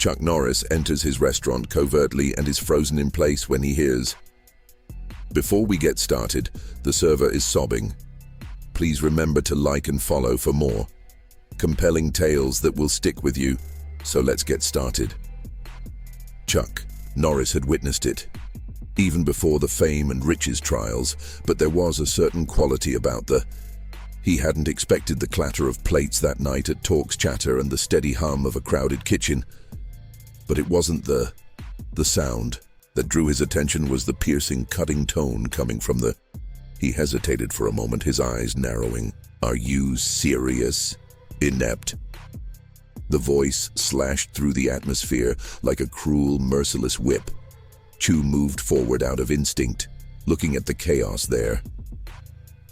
Chuck Norris enters his restaurant covertly and is frozen in place when he hears, "Before we get started, the server is sobbing. Please remember to like and follow for more compelling tales that will stick with you, so let's get started." Chuck Norris had witnessed it, even before the fame and riches trials, but there was a certain quality about he hadn't expected the clatter of plates that night at Talk's Chatter and the steady hum of a crowded kitchen. But it wasn't the sound that drew his attention, was the piercing, cutting tone coming from He hesitated for a moment, his eyes narrowing. "Are you serious? Inept?" The voice slashed through the atmosphere like a cruel, merciless whip. Chu moved forward out of instinct, looking at the chaos there.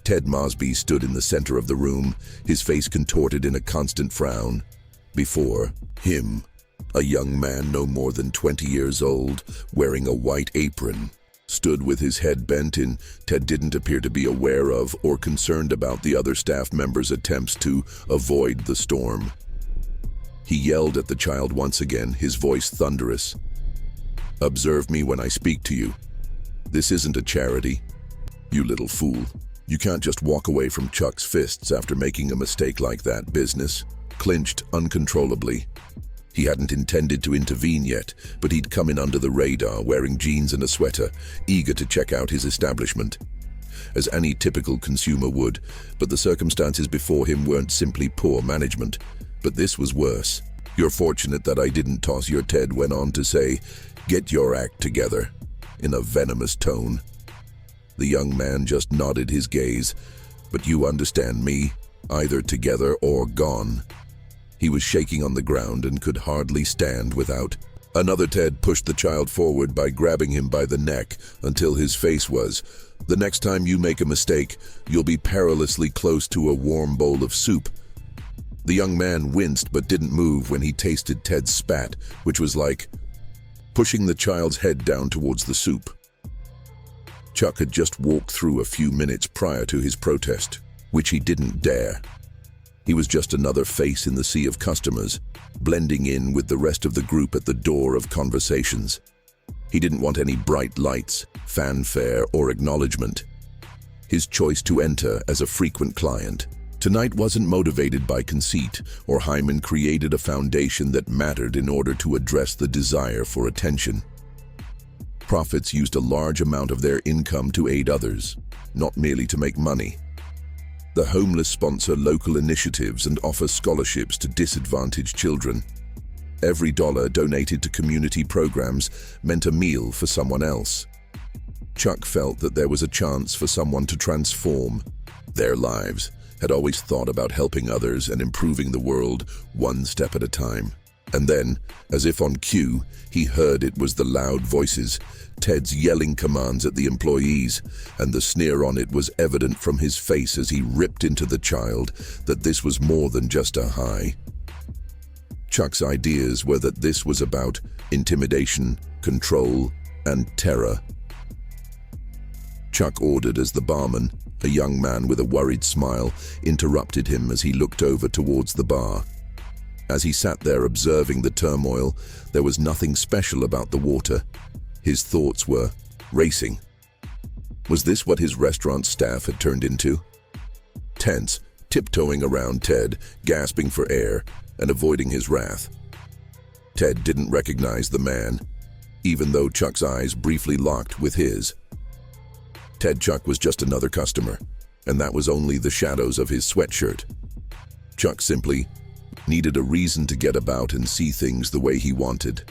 Ted Mosby stood in the center of the room, his face contorted in a constant frown. Before him, a young man no more than 20 years old, wearing a white apron, stood with his head bent in. Ted didn't appear to be aware of or concerned about the other staff members' attempts to avoid the storm. He yelled at the child once again, his voice thunderous. "Observe me when I speak to you. This isn't a charity. You little fool. You can't just walk away from Chuck's fists after making a mistake like that." Business clinched uncontrollably. He hadn't intended to intervene yet, but he'd come in under the radar, wearing jeans and a sweater, eager to check out his establishment, as any typical consumer would. But the circumstances before him weren't simply poor management, but this was worse. "You're fortunate that I didn't toss your," Ted went on to say. "Get your act together," in a venomous tone. The young man just nodded his gaze. "But you understand me, either together or gone." He was shaking on the ground and could hardly stand without. Another Ted pushed the child forward by grabbing him by the neck until his face was, "The next time you make a mistake, you'll be perilously close to a warm bowl of soup." The young man winced but didn't move when he tasted Ted's spat, which was like pushing the child's head down towards the soup. Chuck had just walked through a few minutes prior to his protest, which he didn't dare. He was just another face in the sea of customers, blending in with the rest of the group at the door of conversations. He didn't want any bright lights, fanfare, or acknowledgement. His choice to enter as a frequent client tonight wasn't motivated by conceit, or Hyman created a foundation that mattered in order to address the desire for attention. Profits used a large amount of their income to aid others, not merely to make money. The homeless sponsor local initiatives and offer scholarships to disadvantaged children. Every dollar donated to community programs meant a meal for someone else. Chuck felt that there was a chance for someone to transform their lives, had always thought about helping others and improving the world one step at a time. And then, as if on cue, he heard it was the loud voices, Ted's yelling commands at the employees, and the sneer on it was evident from his face as he ripped into the child that this was more than just a high. Chuck's ideas were that this was about intimidation, control, and terror. Chuck ordered as the barman, a young man with a worried smile, interrupted him as he looked over towards the bar. As he sat there observing the turmoil, there was nothing special about the water. His thoughts were racing. Was this what his restaurant staff had turned into? Tense, tiptoeing around Ted, gasping for air, and avoiding his wrath. Ted didn't recognize the man, even though Chuck's eyes briefly locked with his. Chuck was just another customer, and that was only the shadows of his sweatshirt. Chuck simply needed a reason to get about and see things the way he wanted.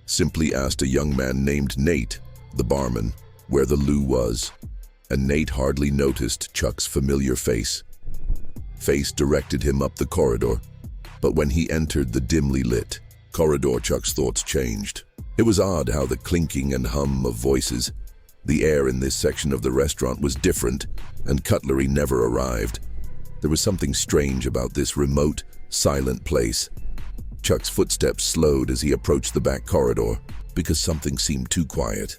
Simply asked a young man named Nate, the barman, where the loo was, and Nate hardly noticed Chuck's familiar face. Face directed him up the corridor, but when he entered the dimly lit corridor, Chuck's thoughts changed. It was odd how the clinking and hum of voices, the air in this section of the restaurant was different, and cutlery never arrived. There was something strange about this remote, silent place. Chuck's footsteps slowed as he approached the back corridor because something seemed too quiet.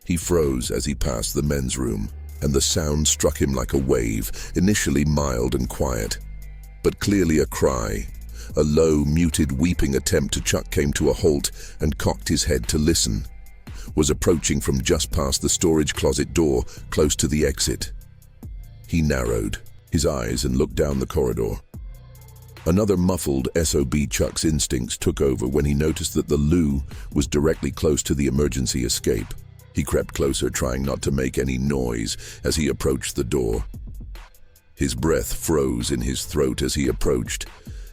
He froze as he passed the men's room, and the sound struck him like a wave, initially mild and quiet, but clearly a cry, A low, muted, weeping attempt to Chuck came to a halt and cocked his head to listen. Was approaching from just past the storage closet door, close to the exit. He narrowed his eyes and looked down the corridor. Another muffled SOB. Chuck's instincts took over when he noticed that the loo was directly close to the emergency escape. He crept closer, trying not to make any noise as he approached the door. His breath froze in his throat as he approached,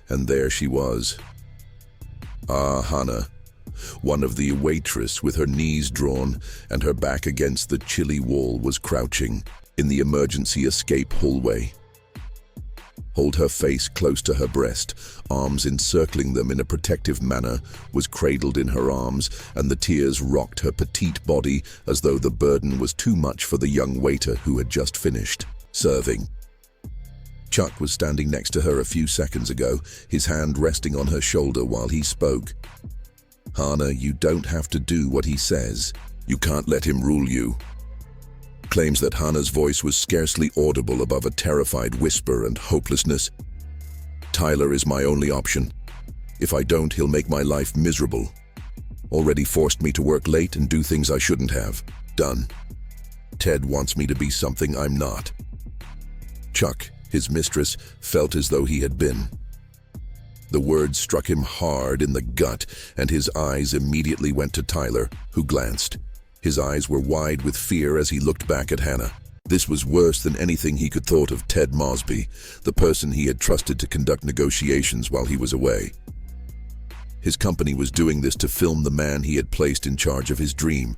and there she was. Hannah, one of the waitress, with her knees drawn and her back against the chilly wall, was crouching in the emergency escape hallway. Hold her face close to her breast, arms encircling them in a protective manner, was cradled in her arms, and the tears rocked her petite body as though the burden was too much for the young waiter who had just finished serving. Chuck was standing next to her a few seconds ago, his hand resting on her shoulder while he spoke. "Hannah, you don't have to do what he says. You can't let him rule you." Claims that Hannah's voice was scarcely audible above a terrified whisper and hopelessness. "Tyler is my only option. If I don't, he'll make my life miserable. Already forced me to work late and do things I shouldn't have done. Ted wants me to be something I'm not." Chuck, his mistress, felt as though he had been. The words struck him hard in the gut, and his eyes immediately went to Tyler, who glanced. His eyes were wide with fear as he looked back at Hannah. This was worse than anything he could thought of. Ted Mosby, the person he had trusted to conduct negotiations while he was away. His company was doing this to film the man he had placed in charge of his dream.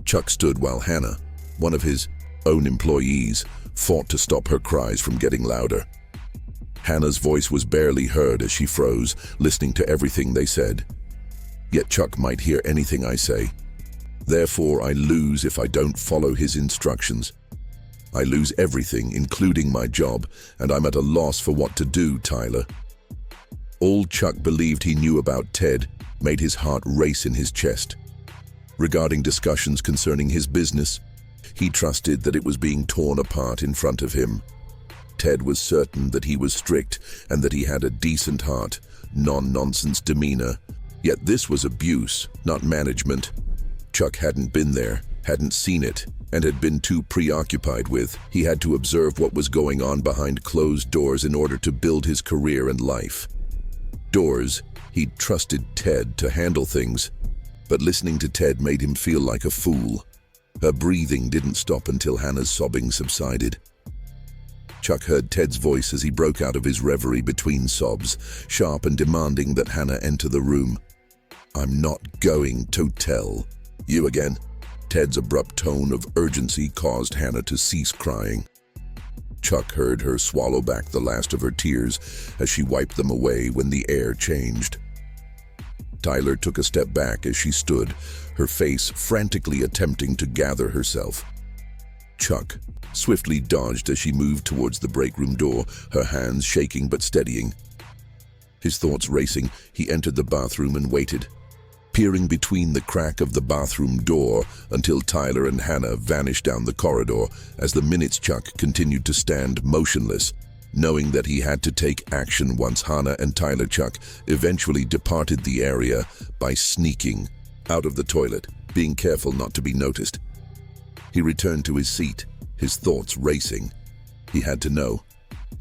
Chuck stood while Hannah, one of his own employees, fought to stop her cries from getting louder. Hannah's voice was barely heard as she froze, listening to everything they said. "Yet Chuck might hear anything I say. Therefore, I lose if I don't follow his instructions. I lose everything, including my job, and I'm at a loss for what to do, Tyler." All Chuck believed he knew about Ted made his heart race in his chest. Regarding discussions concerning his business, he trusted that it was being torn apart in front of him. Ted was certain that he was strict and that he had a decent heart, non-nonsense demeanor. Yet this was abuse, not management. Chuck hadn't been there, hadn't seen it, and had been too preoccupied with. He had to observe what was going on behind closed doors in order to build his career and life. Doors, he'd trusted Ted to handle things, but listening to Ted made him feel like a fool. Her breathing didn't stop until Hannah's sobbing subsided. Chuck heard Ted's voice as he broke out of his reverie between sobs, sharp and demanding that Hannah enter the room. "I'm not going to tell you again." Ted's abrupt tone of urgency caused Hannah to cease crying. Chuck heard her swallow back the last of her tears as she wiped them away when the air changed. Tyler took a step back as she stood, her face frantically attempting to gather herself. Chuck swiftly dodged as she moved towards the break room door, her hands shaking but steadying. His thoughts racing, he entered the bathroom and waited, peering between the crack of the bathroom door until Tyler and Hannah vanished down the corridor. As the minutes, Chuck continued to stand motionless, knowing that he had to take action once Hannah and Tyler. Chuck eventually departed the area by sneaking out of the toilet, being careful not to be noticed. He returned to his seat, his thoughts racing. He had to know.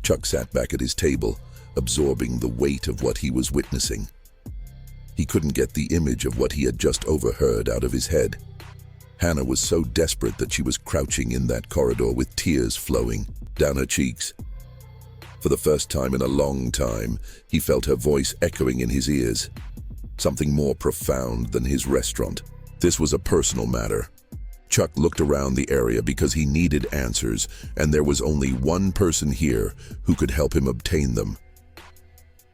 Chuck sat back at his table, absorbing the weight of what he was witnessing. He couldn't get the image of what he had just overheard out of his head. Hannah was so desperate that she was crouching in that corridor with tears flowing down her cheeks. For the first time in a long time, he felt her voice echoing in his ears. Something more profound than his restaurant. This was a personal matter. Chuck looked around the area because he needed answers, and there was only one person here who could help him obtain them.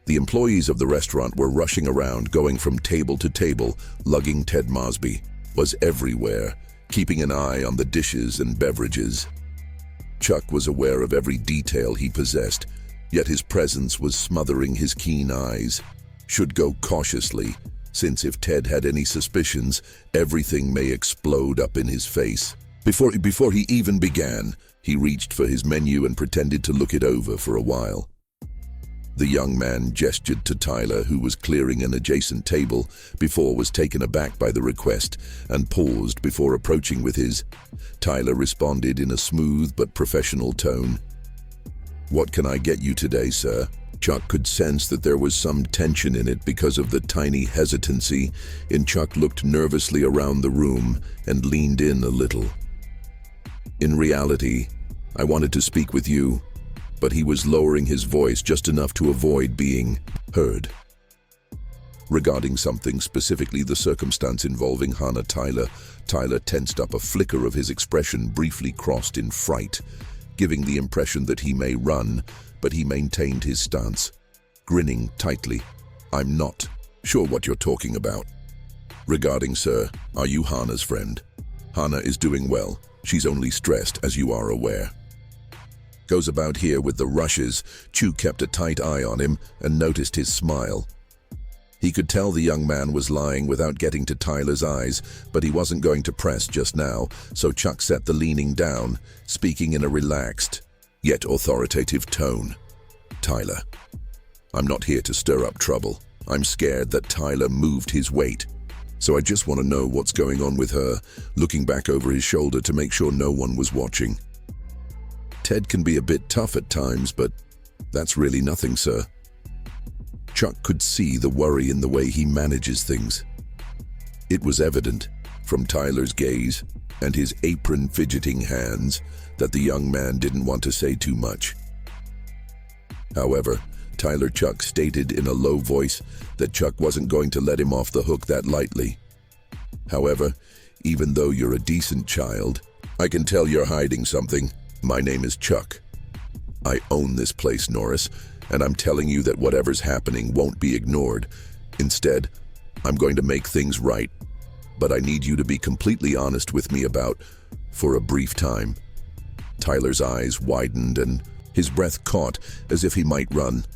The employees of the restaurant were rushing around, going from table to table, lugging Ted Mosby. Was everywhere, keeping an eye on the dishes and beverages. Chuck was aware of every detail he possessed, yet his presence was smothering his keen eyes. Should go cautiously, since if Ted had any suspicions, everything may explode up in his face. Before he even began, he reached for his menu and pretended to look it over for a while. The young man gestured to Tyler, who was clearing an adjacent table, before was taken aback by the request and paused before approaching with his. Tyler responded in a smooth but professional tone. "What can I get you today, sir?" Chuck could sense that there was some tension in it because of the tiny hesitancy, and Chuck looked nervously around the room and leaned in a little. "In reality, I wanted to speak with you," but he was lowering his voice just enough to avoid being heard. Regarding something, specifically the circumstance involving Hannah Tyler, Tyler tensed up. A flicker of his expression briefly crossed in fright, giving the impression that he may run, but he maintained his stance, grinning tightly. "I'm not sure what you're talking about." "Regarding, sir, are you Hannah's friend? Hannah is doing well. She's only stressed, as you are aware. Goes about here with the rushes." Chu kept a tight eye on him and noticed his smile. He could tell the young man was lying without getting to Tyler's eyes, but he wasn't going to press just now, so Chuck set the leaning down, speaking in a relaxed, yet authoritative tone. "Tyler, I'm not here to stir up trouble. I'm scared that Tyler moved his weight, so I just want to know what's going on with her," looking back over his shoulder to make sure no one was watching. "Ted can be a bit tough at times, but that's really nothing, sir." Chuck could see the worry in the way he manages things. It was evident, from Tyler's gaze and his apron-fidgeting hands, that the young man didn't want to say too much. However, Chuck stated in a low voice that Chuck wasn't going to let him off the hook that lightly. "However, even though you're a decent child, I can tell you're hiding something. My name is Chuck. I own this place, Norris, and I'm telling you that whatever's happening won't be ignored. Instead, I'm going to make things right. But I need you to be completely honest with me for a brief time." Tyler's eyes widened and his breath caught as if he might run.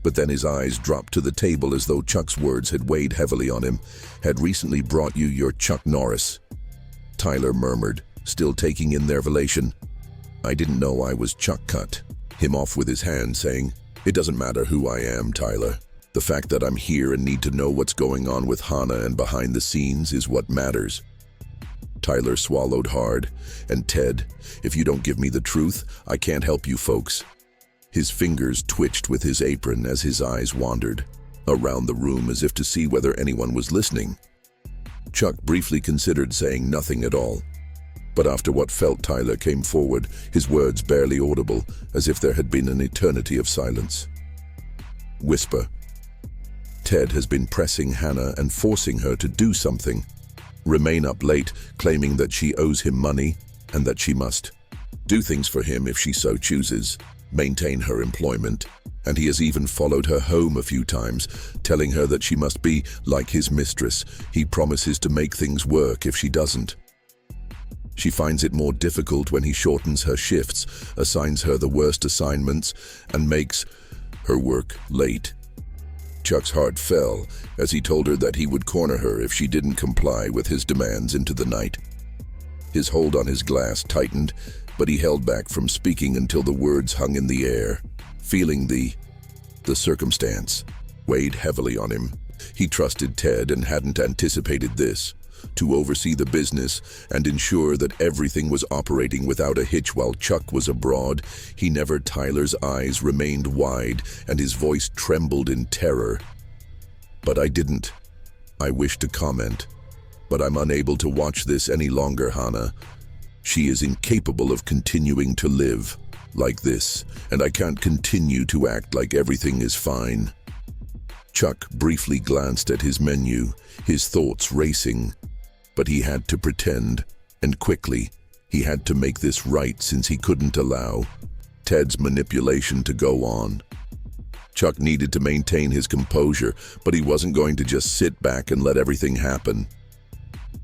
But then his eyes dropped to the table as though Chuck's words had weighed heavily on him. "Had recently brought you your Chuck Norris," Tyler murmured, still taking in their revelation. "I didn't know I was Chuck." Cut him off with his hand, saying, "It doesn't matter who I am, Tyler. The fact that I'm here and need to know what's going on with Hannah and behind the scenes is what matters." Tyler swallowed hard. "And Ted, if you don't give me the truth, I can't help you folks." His fingers twitched with his apron as his eyes wandered around the room as if to see whether anyone was listening. Chuck briefly considered saying nothing at all, but after what felt Tyler came forward, his words barely audible, as if there had been an eternity of silence. Whisper. "Ted has been pressing Hannah and forcing her to do something. Remain up late, claiming that she owes him money and that she must do things for him if she so chooses, maintain her employment, and he has even followed her home a few times, telling her that she must be like his mistress. He promises to make things work if she doesn't. She finds it more difficult when he shortens her shifts, assigns her the worst assignments, and makes her work late." Chuck's heart fell as he told her that he would corner her if she didn't comply with his demands into the night. His hold on his glass tightened, but he held back from speaking until the words hung in the air. Feeling the circumstance weighed heavily on him. He trusted Ted and hadn't anticipated this. To oversee the business and ensure that everything was operating without a hitch while Chuck was abroad. Tyler's eyes remained wide and his voice trembled in terror. "But I didn't. I wish to comment, but I'm unable to watch this any longer, Hannah. She is incapable of continuing to live like this, and I can't continue to act like everything is fine." Chuck briefly glanced at his menu, his thoughts racing. But he had to pretend, and quickly. He had to make this right since he couldn't allow Ted's manipulation to go on. Chuck needed to maintain his composure, but he wasn't going to just sit back and let everything happen.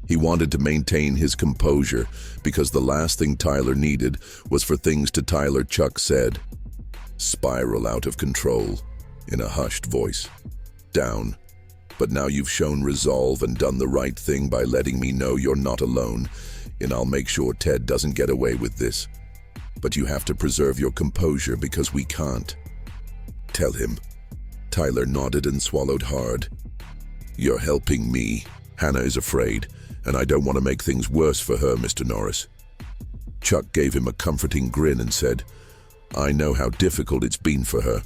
He wanted to maintain his composure because the last thing Tyler needed was for things to Chuck said, "Spiral out of control," in a hushed voice. "Down. But now you've shown resolve and done the right thing by letting me know you're not alone, and I'll make sure Ted doesn't get away with this. But you have to preserve your composure because we can't." "Tell him Tyler nodded and swallowed hard. You're helping me. Hannah is afraid, and I don't want to make things worse for her, Mr. Norris. Chuck gave him a comforting grin and said, I know how difficult it's been for her.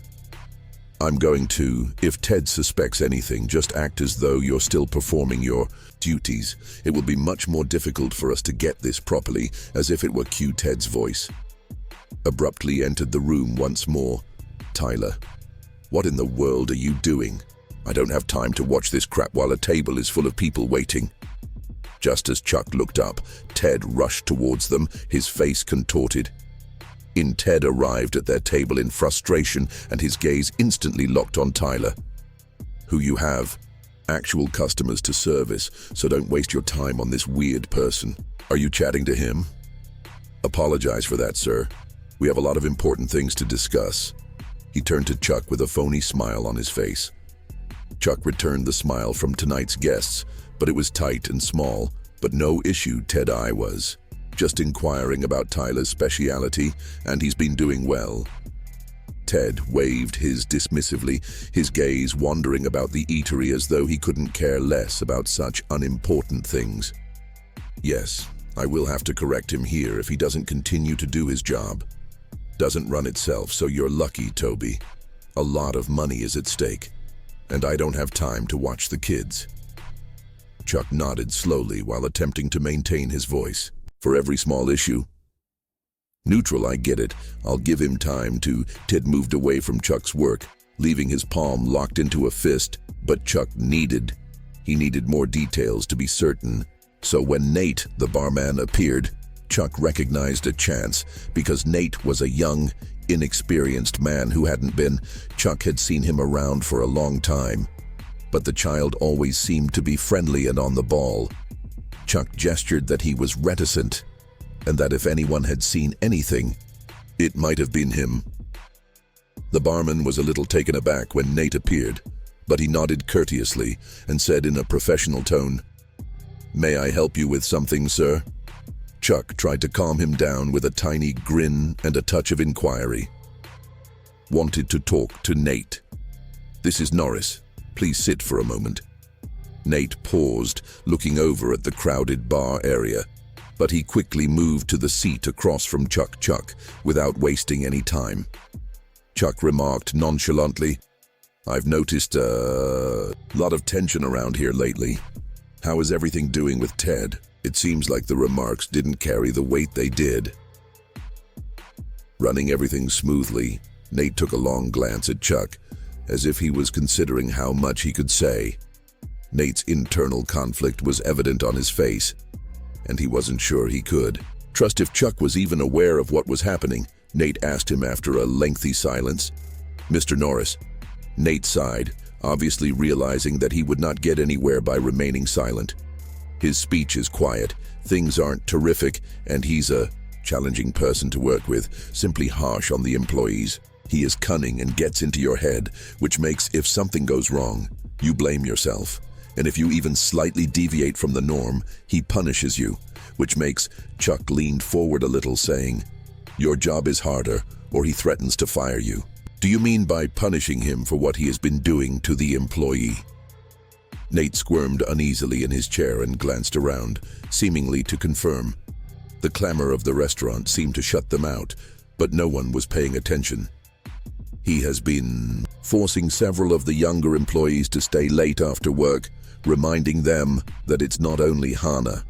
I'm going to, if Ted suspects anything, just act as though you're still performing your duties. It will be much more difficult for us to get this properly, as if it were Q Ted's voice. Abruptly entered the room once more. Tyler, what in the world are you doing? I don't have time to watch this crap while a table is full of people waiting. Just as Chuck looked up, Ted rushed towards them, his face contorted. Ted arrived at their table in frustration, and his gaze instantly locked on Tyler. Who you have? Actual customers to service, so don't waste your time on this weird person. Are you chatting to him? Apologize for that, sir. We have a lot of important things to discuss. He turned to Chuck with a phony smile on his face. Chuck returned the smile from tonight's guests, but it was tight and small, but no issue Ted-I was. Just inquiring about Tyler's speciality, and he's been doing well. Ted waved his dismissively, his gaze wandering about the eatery as though he couldn't care less about such unimportant things. Yes, I will have to correct him here if he doesn't continue to do his job. Doesn't run itself, so you're lucky, Toby. A lot of money is at stake, and I don't have time to watch the kids. Chuck nodded slowly while attempting to maintain his voice. For every small issue. Neutral, I get it. I'll give him time to. Ted moved away from Chuck's work, leaving his palm locked into a fist, but Chuck needed more details to be certain. So when Nate, the barman, appeared, Chuck recognized a chance, because Nate was a young, inexperienced man who hadn't been. Chuck had seen him around for a long time, but the child always seemed to be friendly and on the ball. Chuck gestured that he was reticent, and that if anyone had seen anything, it might have been him. The barman was a little taken aback when Nate appeared, but he nodded courteously and said in a professional tone, "May I help you with something, sir?" Chuck tried to calm him down with a tiny grin and a touch of inquiry. "Wanted to talk to Nate. This is Norris. Please sit for a moment." Nate paused, looking over at the crowded bar area, but he quickly moved to the seat across from Chuck without wasting any time. Chuck remarked nonchalantly, "I've noticed a lot of tension around here lately. How is everything doing with Ted? It seems like the remarks didn't carry the weight they did." Running everything smoothly, Nate took a long glance at Chuck, as if he was considering how much he could say. Nate's internal conflict was evident on his face, and he wasn't sure he could trust if Chuck was even aware of what was happening. Nate asked him after a lengthy silence. "Mr. Norris." Nate sighed, obviously realizing that he would not get anywhere by remaining silent. His speech is quiet, things aren't terrific, and he's a challenging person to work with, simply harsh on the employees. He is cunning and gets into your head, which makes if something goes wrong, you blame yourself. And if you even slightly deviate from the norm, he punishes you, which makes. Chuck leaned forward a little, saying, "Your job is harder," or he threatens to fire you. "Do you mean by punishing him for what he has been doing to the employee?" Nate squirmed uneasily in his chair and glanced around, seemingly to confirm. The clamor of the restaurant seemed to shut them out, but no one was paying attention. "He has been forcing several of the younger employees to stay late after work, reminding them that it's not only Hannah.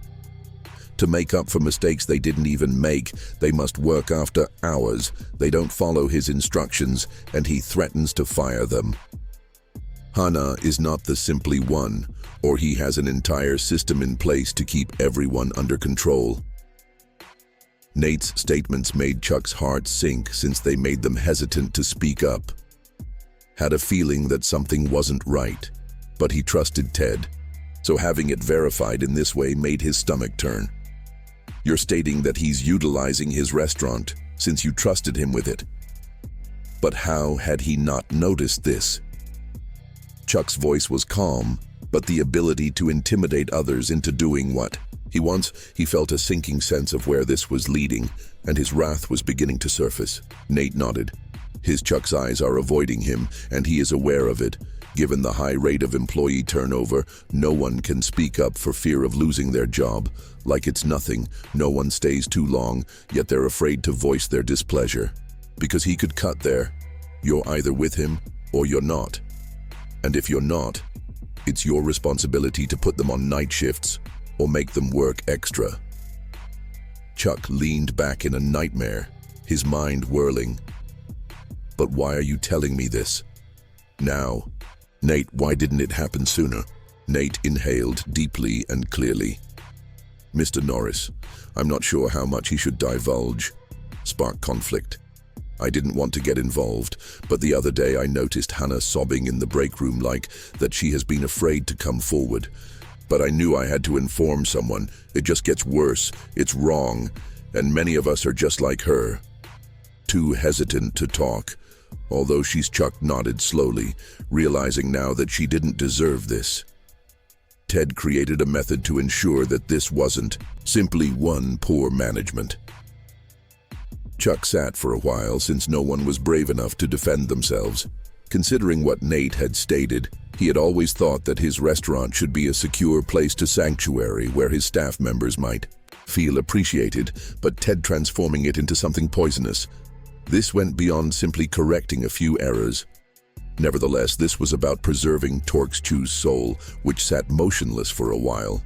To make up for mistakes they didn't even make, they must work after hours. They don't follow his instructions, and he threatens to fire them. Hannah is not the simply one, or he has an entire system in place to keep everyone under control." Nate's statements made Chuck's heart sink since they made them hesitant to speak up. Had a feeling that something wasn't right, but he trusted Ted, so having it verified in this way made his stomach turn. "You're stating that he's utilizing his restaurant since you trusted him with it. But how had he not noticed this?" Chuck's voice was calm, but the ability to intimidate others into doing what he wants. He felt a sinking sense of where this was leading, and his wrath was beginning to surface. Nate nodded. Chuck's eyes are avoiding him, and he is aware of it. Given the high rate of employee turnover, no one can speak up for fear of losing their job. Like it's nothing, no one stays too long, yet they're afraid to voice their displeasure. Because he could cut there. You're either with him or you're not. And if you're not, it's your responsibility to put them on night shifts or make them work extra. Chuck leaned back in a nightmare, his mind whirling. But why are you telling me this? Now. Nate, why didn't it happen sooner? Nate inhaled deeply and clearly. Mr. Norris, I'm not sure how much he should divulge. Spark conflict. I didn't want to get involved, but the other day I noticed Hannah sobbing in the break room like that she has been afraid to come forward. But I knew I had to inform someone. It just gets worse. It's wrong. And many of us are just like her. Too hesitant to talk. Although Chuck nodded slowly, realizing now that she didn't deserve this. Ted created a method to ensure that this wasn't simply one poor management. Chuck sat for a while since no one was brave enough to defend themselves. Considering what Nate had stated, he had always thought that his restaurant should be a secure place to sanctuary where his staff members might feel appreciated, but Ted transforming it into something poisonous. This went beyond simply correcting a few errors. Nevertheless, this was about preserving Torque-Chu's soul, which sat motionless for a while.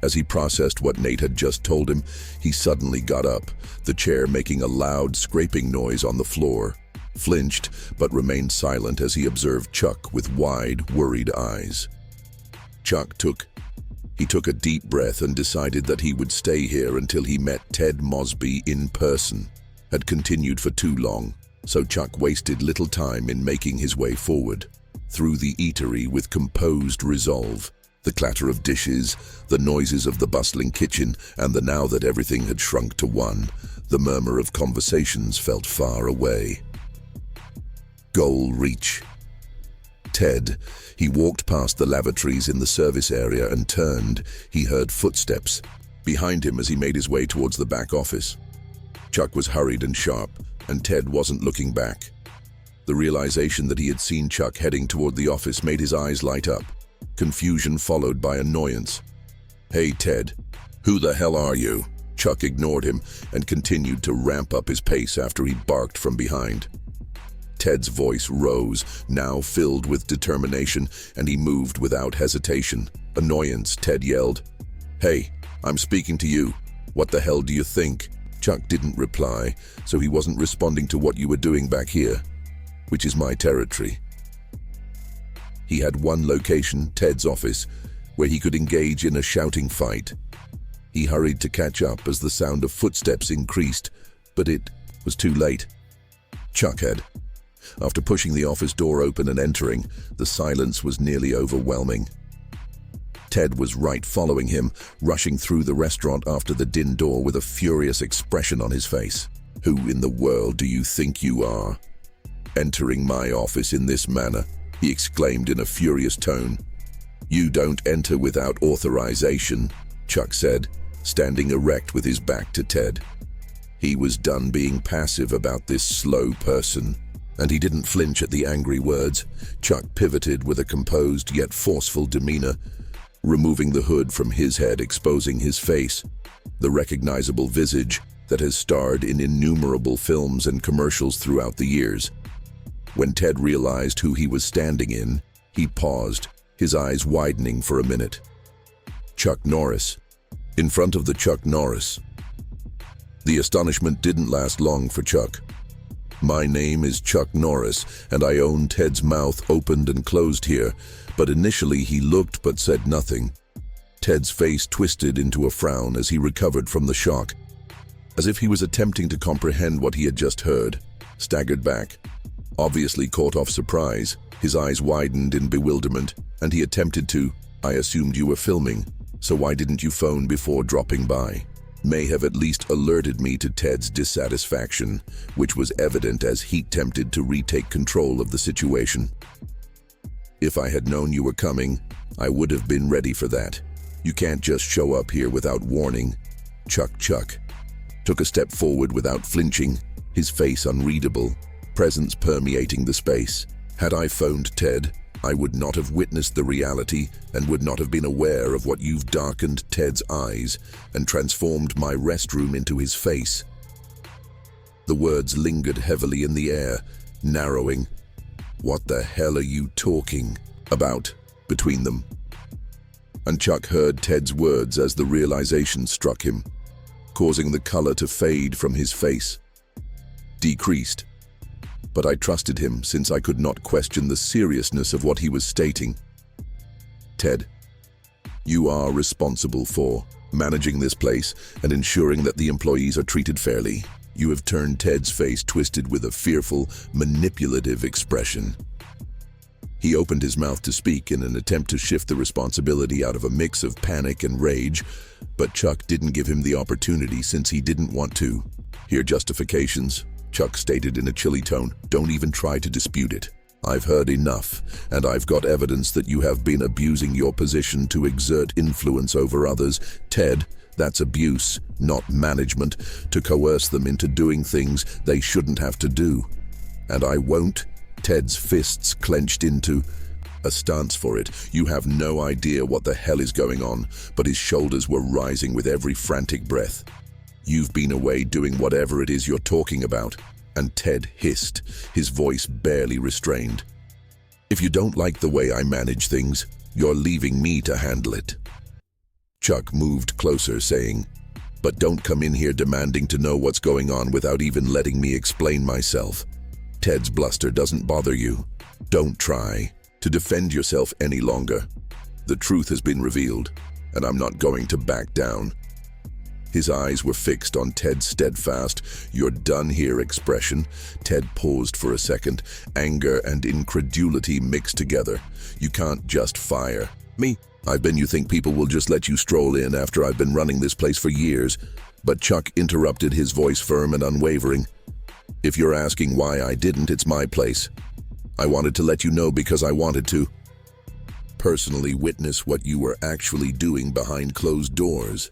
As he processed what Nate had just told him, he suddenly got up, the chair making a loud scraping noise on the floor, flinched but remained silent as he observed Chuck with wide, worried eyes. He took a deep breath and decided that he would stay here until he met Ted Mosby in person. Had continued for too long, so Chuck wasted little time in making his way forward, through the eatery with composed resolve. The clatter of dishes, the noises of the bustling kitchen, and the now that everything had shrunk to one, the murmur of conversations felt far away. Goal reach. Ted. He walked past the lavatories in the service area and turned. He heard footsteps behind him as he made his way towards the back office. Chuck was hurried and sharp, and Ted wasn't looking back. The realization that he had seen Chuck heading toward the office made his eyes light up, confusion followed by annoyance. Hey, Ted, who the hell are you? Chuck ignored him and continued to ramp up his pace after he barked from behind. Ted's voice rose, now filled with determination, and he moved without hesitation. Annoyance, Ted yelled. Hey, I'm speaking to you. What the hell do you think? Chuck didn't reply, so he wasn't responding to what you were doing back here, which is my territory. He had one location, Ted's office, where he could engage in a shouting fight. He hurried to catch up as the sound of footsteps increased, but it was too late. Chuck had. After pushing the office door open and entering, the silence was nearly overwhelming. Ted was right following him, rushing through the restaurant after the din door with a furious expression on his face. Who in the world do you think you are? Entering my office in this manner, he exclaimed in a furious tone. You don't enter without authorization, Chuck said, standing erect with his back to Ted. He was done being passive about this slow person, and he didn't flinch at the angry words. Chuck pivoted with a composed yet forceful demeanor, removing the hood from his head, exposing his face, the recognizable visage that has starred in innumerable films and commercials throughout the years. When Ted realized who he was standing in, he paused, his eyes widening for a minute. Chuck Norris. In front of the Chuck Norris. The astonishment didn't last long for Chuck. My name is Chuck Norris, and I own Ted's mouth opened and closed here, but initially he looked but said nothing. Ted's face twisted into a frown as he recovered from the shock, as if he was attempting to comprehend what he had just heard, staggered back. Obviously caught off surprise, his eyes widened in bewilderment, and he attempted to, I assumed you were filming, so why didn't you phone before dropping by? May have at least alerted me to Ted's dissatisfaction, which was evident as he attempted to retake control of the situation. If I had known you were coming, I would have been ready for that. You can't just show up here without warning. Chuck took a step forward without flinching, his face unreadable. presence permeating the space. Had I phoned Ted, I would not have witnessed the reality and would not have been aware of what you've darkened Ted's eyes and transformed my restroom into his face. The words lingered heavily in the air, narrowing. What the hell are you talking about between them? And Chuck heard Ted's words as the realization struck him, causing the color to fade from his face. Decreased. But I trusted him since I could not question the seriousness of what he was stating. Ted, you are responsible for managing this place and ensuring that the employees are treated fairly. You have turned Ted's face twisted with a fearful, manipulative expression. He opened his mouth to speak in an attempt to shift the responsibility out of a mix of panic and rage, but Chuck didn't give him the opportunity since he didn't want to. Hear justifications? Chuck stated in a chilly tone. Don't even try to dispute it. I've heard enough, and I've got evidence that you have been abusing your position to exert influence over others. Ted, that's abuse, not management, to coerce them into doing things they shouldn't have to do. And I won't. Ted's fists clenched into a stance for it. You have no idea what the hell is going on, but his shoulders were rising with every frantic breath. You've been away doing whatever it is you're talking about. And Ted hissed, his voice barely restrained. If you don't like the way I manage things, you're leaving me to handle it. Chuck moved closer, saying, but don't come in here demanding to know what's going on without even letting me explain myself. Ted's bluster doesn't bother you. Don't try to defend yourself any longer. The truth has been revealed, and I'm not going to back down. His eyes were fixed on Ted's steadfast, "You're done here" expression. Ted paused for a second, anger and incredulity mixed together. You can't just fire me. You think people will just let you stroll in after I've been running this place for years? But Chuck interrupted, his voice firm and unwavering. If you're asking why I didn't, it's my place. I wanted to let you know because I wanted to personally witness what you were actually doing behind closed doors.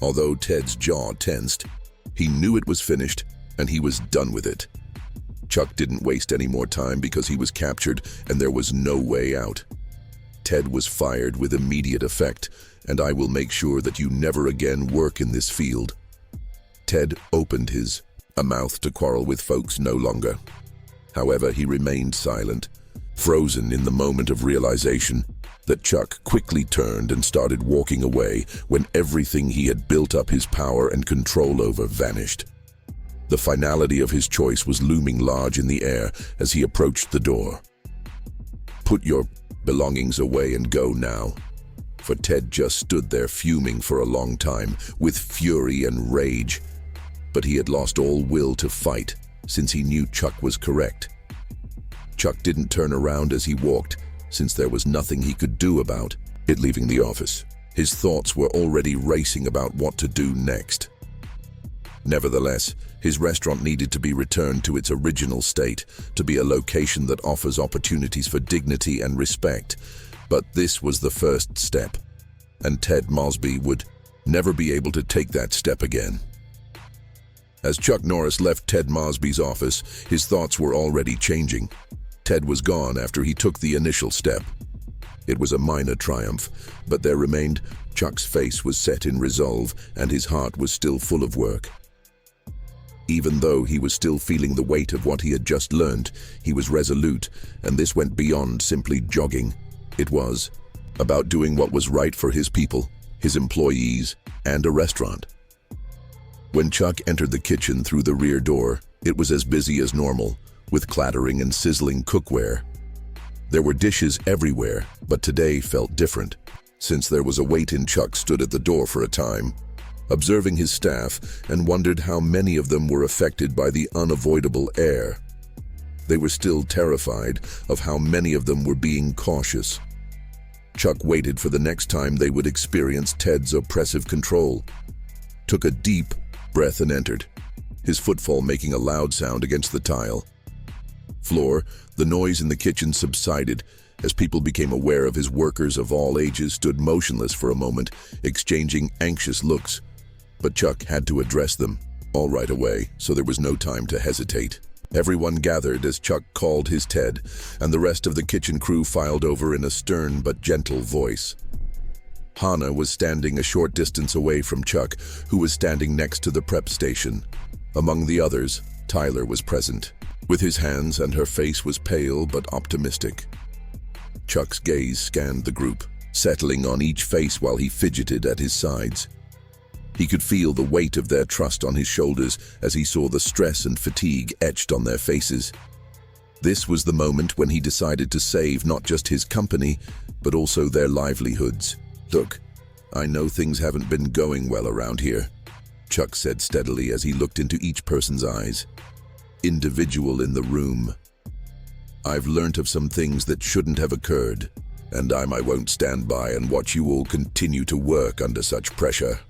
Although Ted's jaw tensed, he knew it was finished and he was done with it. Chuck didn't waste any more time because he was captured and there was no way out. Ted was fired with immediate effect, and I will make sure that you never again work in this field. Ted opened his mouth to quarrel with folks no longer. However, he remained silent, frozen in the moment of realization that Chuck quickly turned and started walking away when everything he had built up his power and control over vanished. The finality of his choice was looming large in the air as he approached the door. Put your belongings away and go now. For Ted just stood there fuming for a long time, with fury and rage. But he had lost all will to fight, since he knew Chuck was correct. Chuck didn't turn around as he walked, since there was nothing he could do about it. Leaving the office, his thoughts were already racing about what to do next. Nevertheless, his restaurant needed to be returned to its original state, to be a location that offers opportunities for dignity and respect. But this was the first step, and Ted Mosby would never be able to take that step again. As Chuck Norris left Ted Mosby's office, his thoughts were already changing. Ted was gone after he took the initial step. It was a minor triumph, but there remained. Chuck's face was set in resolve, and his heart was still full of work. Even though he was still feeling the weight of what he had just learned, he was resolute, and this went beyond simply jogging. It was about doing what was right for his people, his employees, and a restaurant. When Chuck entered the kitchen through the rear door, it was as busy as normal, with clattering and sizzling cookware. There were dishes everywhere, but today felt different. Since there was a wait-in, Chuck stood at the door for a time, observing his staff, and wondered how many of them were affected by the unavoidable air. They were still terrified of how many of them were being cautious. Chuck waited for the next time they would experience Ted's oppressive control, took a deep breath and entered, his footfall making a loud sound against the tile floor. The noise in the kitchen subsided as people became aware of his workers of all ages stood motionless for a moment, exchanging anxious looks. But Chuck had to address them all right away, so there was no time to hesitate. Everyone gathered as Chuck called his Ted, and the rest of the kitchen crew filed over in a stern but gentle voice. Hannah was standing a short distance away from Chuck, who was standing next to the prep station. Among the others, Tyler was present. With his hands, and her face was pale but optimistic. Chuck's gaze scanned the group, settling on each face while he fidgeted at his sides. He could feel the weight of their trust on his shoulders as he saw the stress and fatigue etched on their faces. This was the moment when he decided to save not just his company, but also their livelihoods. "Look, I know things haven't been going well around here," Chuck said steadily as he looked into each person's eyes. "Individual in the room. I've learnt of some things that shouldn't have occurred, and I won't stand by and watch you all continue to work under such pressure."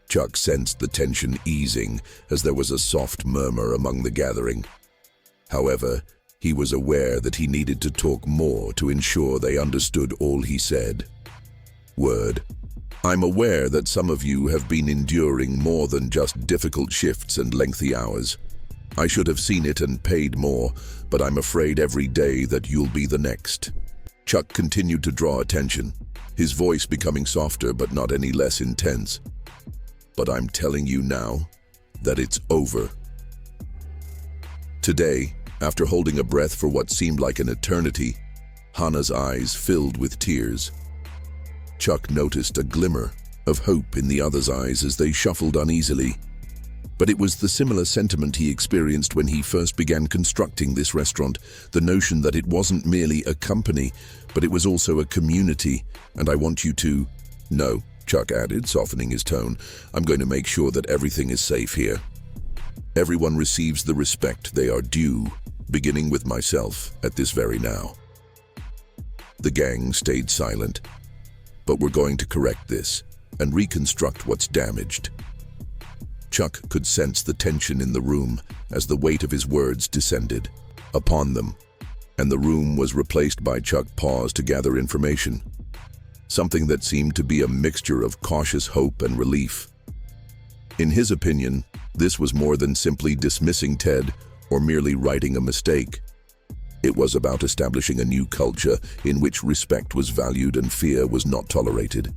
Chuck sensed the tension easing as there was a soft murmur among the gathering. However, he was aware that he needed to talk more to ensure they understood all he said. "Word. I'm aware that some of you have been enduring more than just difficult shifts and lengthy hours. I should have seen it and paid more, but I'm afraid every day that you'll be the next." Chuck continued to draw attention, his voice becoming softer but not any less intense. "But I'm telling you now that it's over." Today, after holding a breath for what seemed like an eternity, Hannah's eyes filled with tears. Chuck noticed a glimmer of hope in the others' eyes as they shuffled uneasily. But it was the similar sentiment he experienced when he first began constructing this restaurant, the notion that it wasn't merely a company, but it was also a community. "And I want you to know," Chuck added, softening his tone, "I'm going to make sure that everything is safe here. Everyone receives the respect they are due, beginning with myself at this very now." The gang stayed silent, but we're going to correct this and reconstruct what's damaged. Chuck could sense the tension in the room as the weight of his words descended upon them, and the room was replaced by Chuck pause to gather information, something that seemed to be a mixture of cautious hope and relief. In his opinion, this was more than simply dismissing Ted or merely righting a mistake. It was about establishing a new culture in which respect was valued and fear was not tolerated.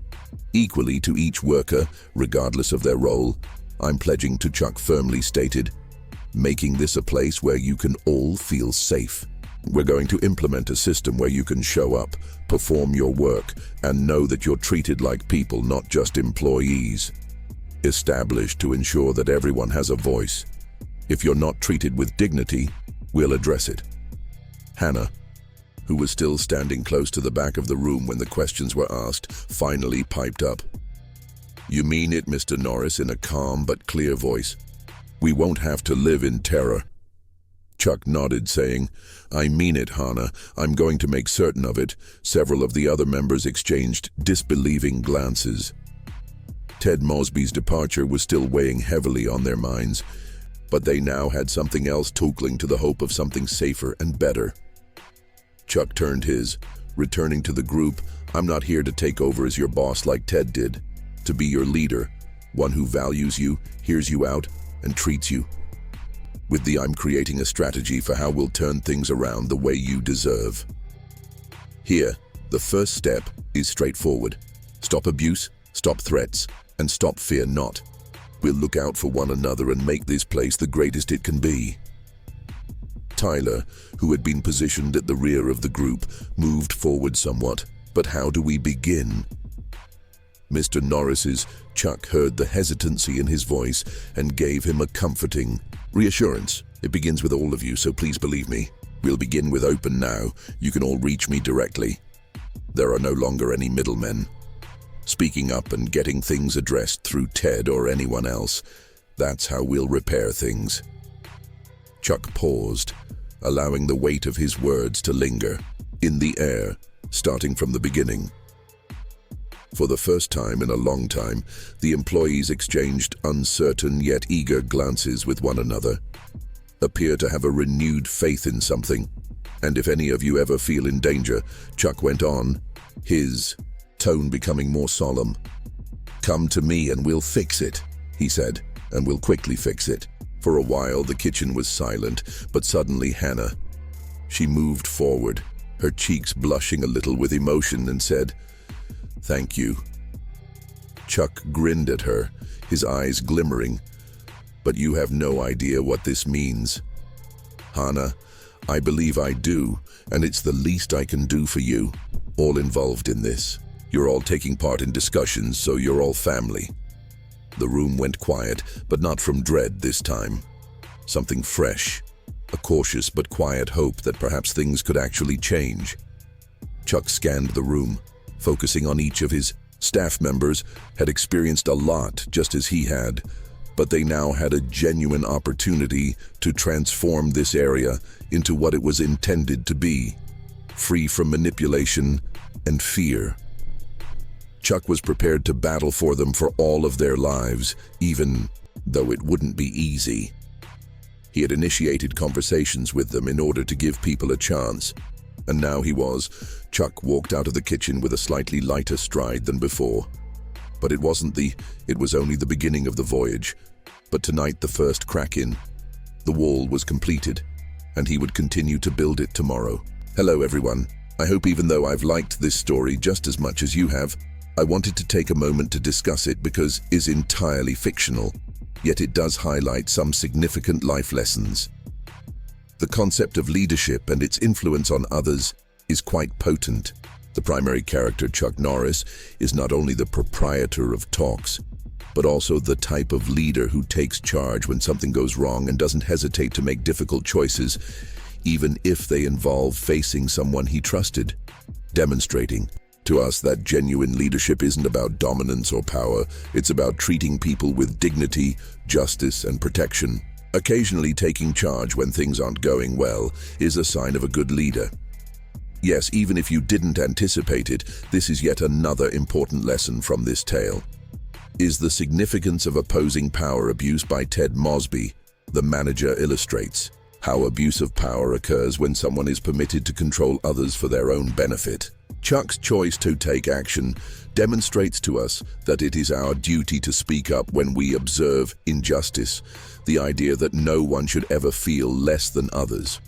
Equally to each worker, regardless of their role, "I'm pledging to," Chuck firmly stated, "making this a place where you can all feel safe. We're going to implement a system where you can show up, perform your work, and know that you're treated like people, not just employees. Established to ensure that everyone has a voice. If you're not treated with dignity, we'll address it." Hannah, who was still standing close to the back of the room when the questions were asked, finally piped up. "You mean it, Mr. Norris," in a calm but clear voice. "We won't have to live in terror." Chuck nodded, saying, "I mean it, Hannah. I'm going to make certain of it." Several of the other members exchanged disbelieving glances. Ted Mosby's departure was still weighing heavily on their minds, but they now had something else tootling to the hope of something safer and better. Chuck turned his, returning to the group. "I'm not here to take over as your boss like Ted did. To be your leader, one who values you, hears you out, and treats you. I'm creating a strategy for how we'll turn things around the way you deserve. Here, the first step is straightforward. Stop abuse, stop threats, and stop fear not. We'll look out for one another and make this place the greatest it can be." Tyler, who had been positioned at the rear of the group, moved forward somewhat. "But how do we begin?" Mr. Norris's Chuck heard the hesitancy in his voice and gave him a comforting reassurance. "It begins with all of you, so please believe me. We'll begin with open now. You can all reach me directly. There are no longer any middlemen. Speaking up and getting things addressed through Ted or anyone else, that's how we'll repair things." Chuck paused, allowing the weight of his words to linger in the air, starting from the beginning. For the first time in a long time, the employees exchanged uncertain yet eager glances with one another, appear to have a renewed faith in something. "And if any of you ever feel in danger," Chuck went on, his tone becoming more solemn, "come to me and we'll fix it," he said, "and we'll quickly fix it. For a while, the kitchen was silent, but suddenly Hannah. She moved forward, her cheeks blushing a little with emotion, and said, "Thank you." Chuck grinned at her, his eyes glimmering. "But you have no idea what this means." "Hannah, I believe I do, and it's the least I can do for you. All involved in this. You're all taking part in discussions, so you're all family." The room went quiet, but not from dread this time. Something fresh, a cautious but quiet hope that perhaps things could actually change. Chuck scanned the room, focusing on each of his staff members had experienced a lot just as he had, but they now had a genuine opportunity to transform this area into what it was intended to be, free from manipulation and fear. Chuck was prepared to battle for them for all of their lives, even though it wouldn't be easy. He had initiated conversations with them in order to give people a chance, and now Chuck walked out of the kitchen with a slightly lighter stride than before. But it was only the beginning of the voyage. But tonight the first crack in. The wall was completed, and he would continue to build it tomorrow. Hello everyone. I hope even though I've liked this story just as much as you have, I wanted to take a moment to discuss it because it is entirely fictional, yet it does highlight some significant life lessons. The concept of leadership and its influence on others is quite potent. The primary character, Chuck Norris, is not only the proprietor of talks, but also the type of leader who takes charge when something goes wrong and doesn't hesitate to make difficult choices, even if they involve facing someone he trusted, demonstrating to us that genuine leadership isn't about dominance or power, it's about treating people with dignity, justice, and protection. Occasionally taking charge when things aren't going well is a sign of a good leader. Yes, even if you didn't anticipate it, this is yet another important lesson from this tale. Is the significance of opposing power abuse by Ted Mosby. The manager illustrates how abuse of power occurs when someone is permitted to control others for their own benefit. Chuck's choice to take action demonstrates to us that it is our duty to speak up when we observe injustice, the idea that no one should ever feel less than others.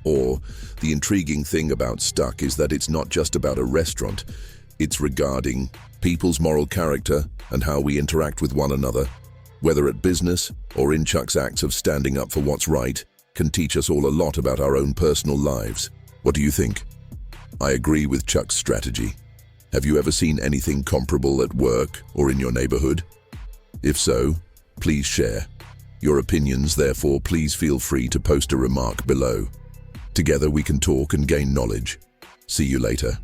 Or, the intriguing thing about Stuck is that it's not just about a restaurant, it's regarding people's moral character and how we interact with one another. Whether at business or in Chuck's acts of standing up for what's right, can teach us all a lot about our own personal lives. What do you think? I agree with Chuck's strategy. Have you ever seen anything comparable at work or in your neighborhood? If so, please share your opinions. Therefore, please feel free to post a remark below. Together we can talk and gain knowledge. See you later.